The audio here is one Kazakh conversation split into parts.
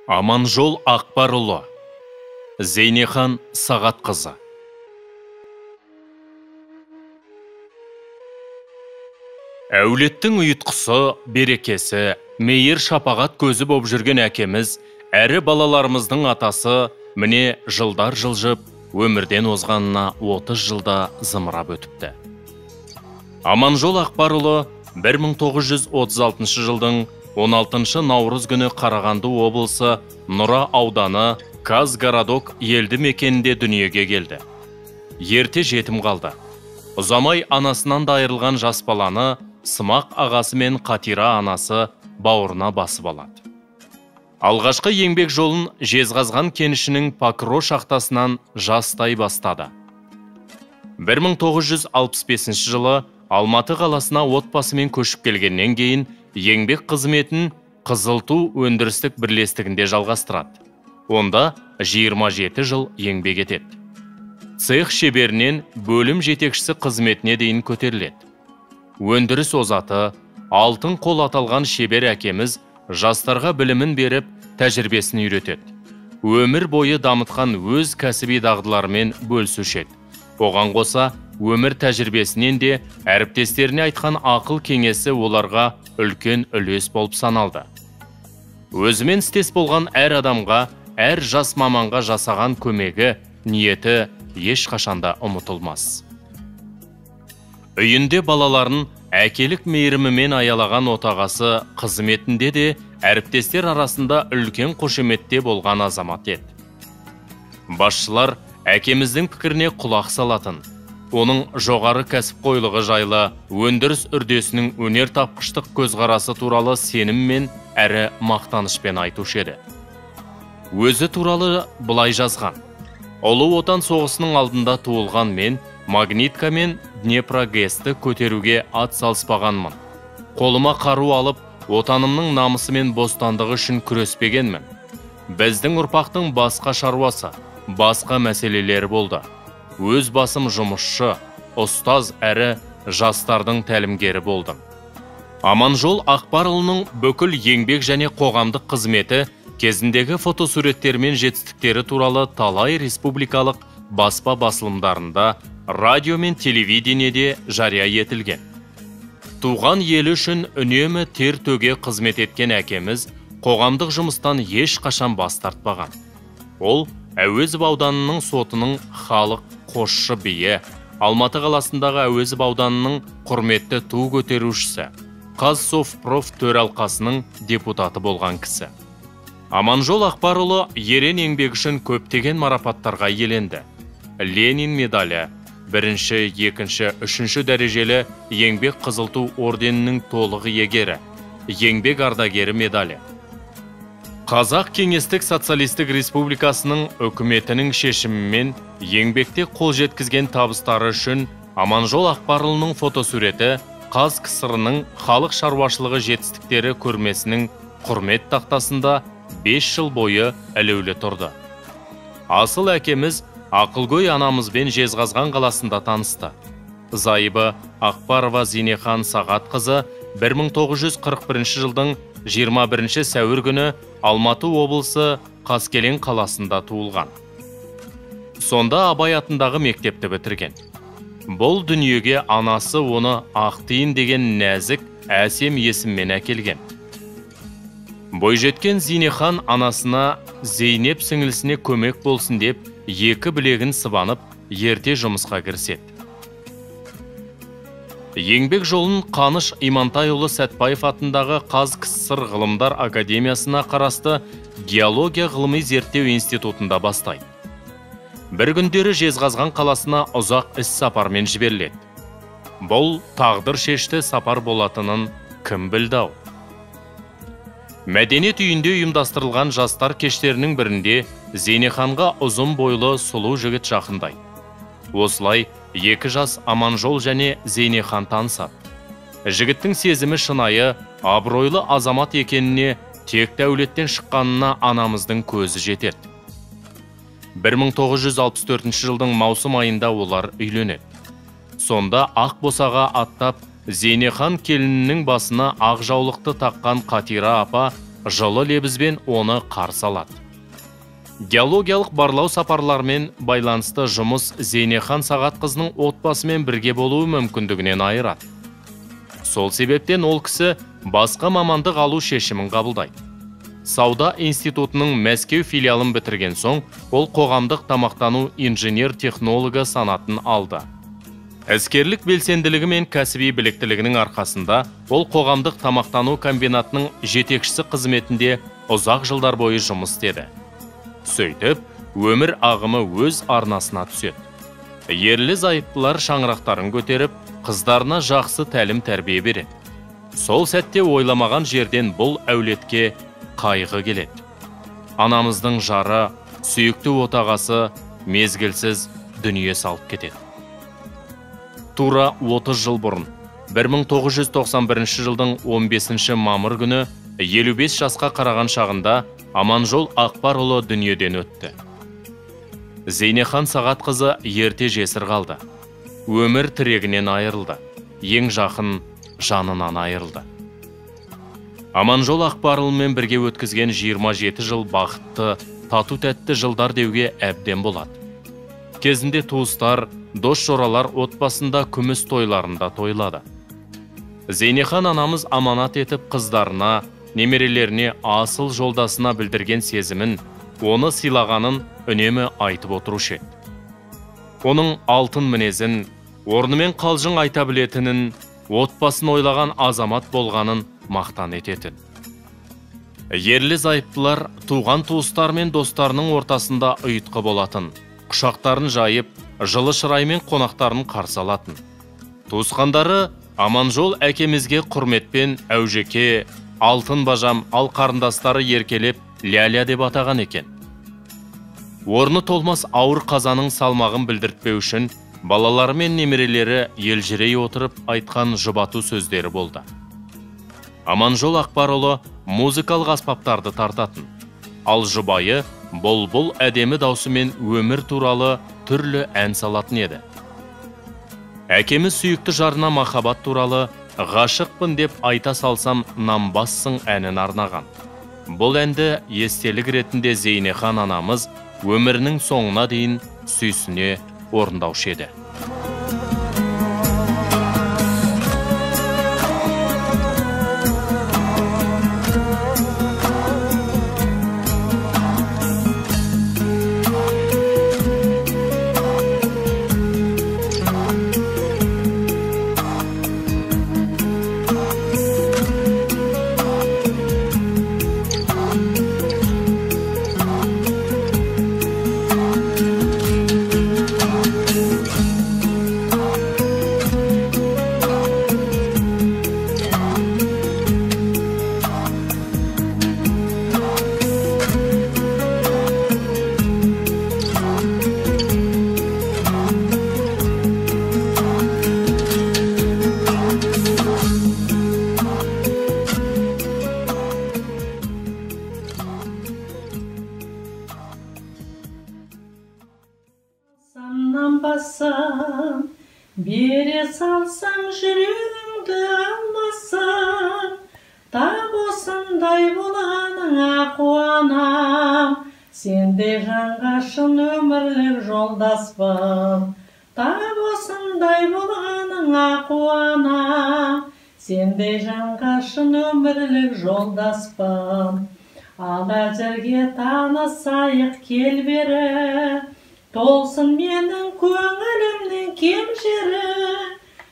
Аманжол Ақбарұлы, Зейнехан Сағатқызы. Әулеттің ұйытқысы, берекесі, мейір шапағат көзі боп жүрген әкеміз, әрі балаларымыздың атасы, міне жылдар жылжып, өмірден озғанына 30 жылда зымырап өтіпті. Аманжол Ақбарұлы 1936 жылдың 16 наурыз күні Қарағанды облысы Нұра ауданы Казгородок елді мекенінде дүниеге келді. Ерте жетім қалды. Ұзамай анасынан да айырылған жас баланы Сымақ ағасы мен Қатира анасы бауырына басып алады. Алғашқы еңбек жолын Жезқазған кенішінің Покро шахтасынан жастай бастады. 1965 жылы Алматы қаласына отбасымен көшіп келгеннен кейін еңбек қызметін Қызыл Ту өндірістік бірлестігінде жалғастырады. Онда 27 жыл еңбек етеді. Цех шеберінен бөлім жетекшісі қызметіне дейін көтеріледі. Өндіріс озаты, алтын қол аталған шебер әкеміз жастарға білімін беріп, тәжірибесін үйретеді. Өмір бойы дамытқан өз кәсіби дағдыларымен бөлісуші еді. Оған қоса, өмір тәжірибесінен де әріптестеріне айтқан ақыл кеңесі оларға үлкен үлес болып саналды. Өзімен істес болған әр адамға, әр жас маманға жасаған көмегі, ниеті ешқашанда ұмытылмас. Үйінде балаларын әкелік мейірімімен аялаған отағасы қызметінде де әріптестер арасында үлкен қошеметте болған азамат еді. Басшылар әкеміздің пікіріне құлақ салатын, оның жоғары кәсіпқойлығы жайлы өндіріс үрдесінің өнер тапқыштық көзқарасы туралы сеніммен әрі мақтанышпен айтушы еді. Өзі туралы былай жазған: Ұлы Отан соғысының алдында туылған мен Магнитка мен Днепрогэсті көтеруге ат салыспағанмын. Қолыма қару алып, отанымның намысы мен бостандығы үшін күреспегенмін. Біздің ұрпақтың басқа шаруасы, басқа мәселелері болды. Өз басым жұмысшы, ұстаз әрі жастардың тәлімгері болдым. Аманжол Ақбарұлының бүкіл еңбек және қоғамдық қызметі кезіндегі фотосуреттер мен жетістіктері туралы талай республикалық баспа басылымдарында, радио мен телевидениеде жария етілген. Туған елі үшін үнемі тер төге қызмет еткен әкеміз қоғамдық жұмыстан ешқашан бас тартпаған. Ол Әуезов ауданының сотының халық қосшы биі, Алматы қаласындағы Әуезов ауданының құрметті ту көтерушісі, Қазсовпроф төралқасының депутаты болған кісі. Аманжол Ақбарұлы ерен еңбек үшін көптеген марапаттарға иеленді. Ленин медалі, 1, 2, 3 дәрежелі еңбек Қызыл Ту орденінің толық иегері, еңбек ардагері медалі. Қазақ Кеңестік Социалистік Республикасының үкіметінің шешімімен еңбекте қол жеткізген табыстары үшін Аманжол Ақбарұлының фотосуреті КСР-ның халық шаруашылығы жетістіктері көрмесінің құрмет тақтасында 5 жыл бойы ілулі тұрды. Асыл әкеміз Ақылгөй анамызбен Жезқазған қаласында танысты. Зайыбы Ақбарова Зейнехан Сағатқызы 1941 жылдың 21 сәуір күні Алматы облысы Қаскелең қаласында туылған. Сонда Абай атындағы мектепті бітірген. Бұл дүниеге анасы оны Ақтиын деген нәзік, әсем есіммен әкелген. Бойжеткен Зейнехан анасына Зейнеп сіңілісіне көмек болсын деп, 2 білегін сыбанып, ерте жұмысқа кіріседі. Еңбек жолын Қаныш Имантайұлы Сәтбаев атындағы КСР ғылымдар академиясына қарасты геология ғылыми зерттеу институтында бастайды. Бір күндері Жезқазған қаласына ұзақ іс сапармен жіберіледі. Бұл тағдыр шешті сапар болатынын кім білді ау? Мәдениет үйінде ұйымдастырылған жастар кештерінің бірінде Зейнеханға ұзын бойлы сұлу жігіт жақындайды. Осылай 2 жас Аманжол және Зейнехан танысады. Жігіттің сезімі шынайы, абыройлы азамат екеніне, тек дәулеттен шыққанына анамыздың көзі жетеді. 1964 жылдың маусым айында олар үйленеді. Сонда ақ босаға аттап, Зейнехан келінінің басына ақ жаулықты таққан Қатира апа жылы лебізбен оны қарсы алады. Геологиялық барлау сапарларымен байланысты жұмыс Зейнехан Сағатқызының отбасымен бірге болуы мүмкіндігінен айырады. Сол себептен ол кісі басқа мамандық алу шешімін қабылдайды. Сауда институтының Мәскеу филиалын бітірген соң, ол қоғамдық тамақтану инженер-технологы санатын алды. Әскерлік белсенділігі мен кәсіби біліктілігінің арқасында ол қоғамдық тамақтану комбинатының жетекшісі қызметінде ұзақ жылдар бойы жұмыс істеді. Сөйтіп, өмір ағымы өз арнасына түседі. Ерлі зайыптылар шаңырақтарын көтеріп, қыздарына жақсы тәлім тәрбие береді. Сол сәтте ойламаған жерден бұл әулетке қайғы келеді. Анамыздың жары, сүйікті отағасы мезгілсіз дүние салып кетеді. Тура 30 жыл бұрын, 1991 жылдың 15 мамыр күні 55 жасқа қараған шағында Аманжол Ақбарұлы дүниеден өтті. Зейнехан Сағатқызы ерте жесір қалды. Өмір тірегінен айырылды. Ең жақын жанынан айырылды. Аманжол Ақбарұлымен бірге өткізген 27 жыл бақытты, тату-тәтті жылдар деуге әбден болады. Кезінде туыстар, дос-жоралар отбасында күміс тойларында тойлады. Зейнехан анамыз аманат етіп қыздарына, немерелеріне асыл жолдасына білдірген сезімін, оны сыйлағанын үнемі айтып отырушы еді. Оның алтын мінезін, орнымен қалжың айта білетінін, отбасын ойлаған азамат болғанын мақтан ететін. Ерлі зайыптылар туған туыстар мен достарының ортасында ұйытқы болатын, құшақтарын жайып, жылы шыраймен қонақтарын қарсы алатын. Туысқандары Аманжол әкемізге құрметпен әужеке, алтын бажам, ал қарындастары еркелеп ляля деп атаған екен. Орны толмас ауыр қазаның салмағын білдіртпеу үшін балалары мен немерелері елжірей отырып айтқан жұбату сөздері болды. Аманжол Ақбарұлы музыкалық аспаптарды тартатын, ал жұбайы бұлбұл әдемі даусымен өмір туралы түрлі ән салатын еді. Әкеміз сүйікті жарына махаббат туралы ғашықпын деп айта салсам намбассың әнін арнаған. Бұл әнді естелік ретінде Зейнехан анамыз өмірінің соңына дейін сүйсіне орындаушы еді. Basam, бере салсаң жүрегімді алмасам, тап осындай болғаныңа қуанам, сендей жанға шын өмірлік жолдаспын. Тап осындай болғаныңа қуанам, сендей жанға шын өмірлік жолдаспын. Ал әзірге танысайық кел бері, толсын менің көңілімнің кем жері.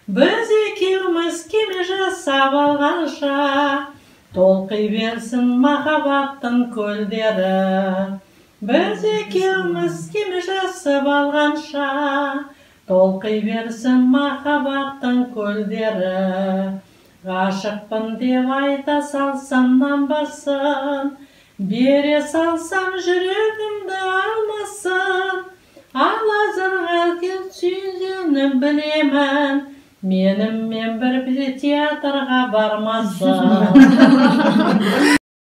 Біз екеуміз кеме жасап алғанша, толқи берсін махаббаттың көлдері. Біз екеуміз кеме жасап алғанша, толқи берсін махаббаттың көлдері. Ғашықпын деп айта салсам нанбасын, бере салсам жүрегімді алмасын. Ал азырға кел сүйгенін білемін, менімен бір театрға бармасын.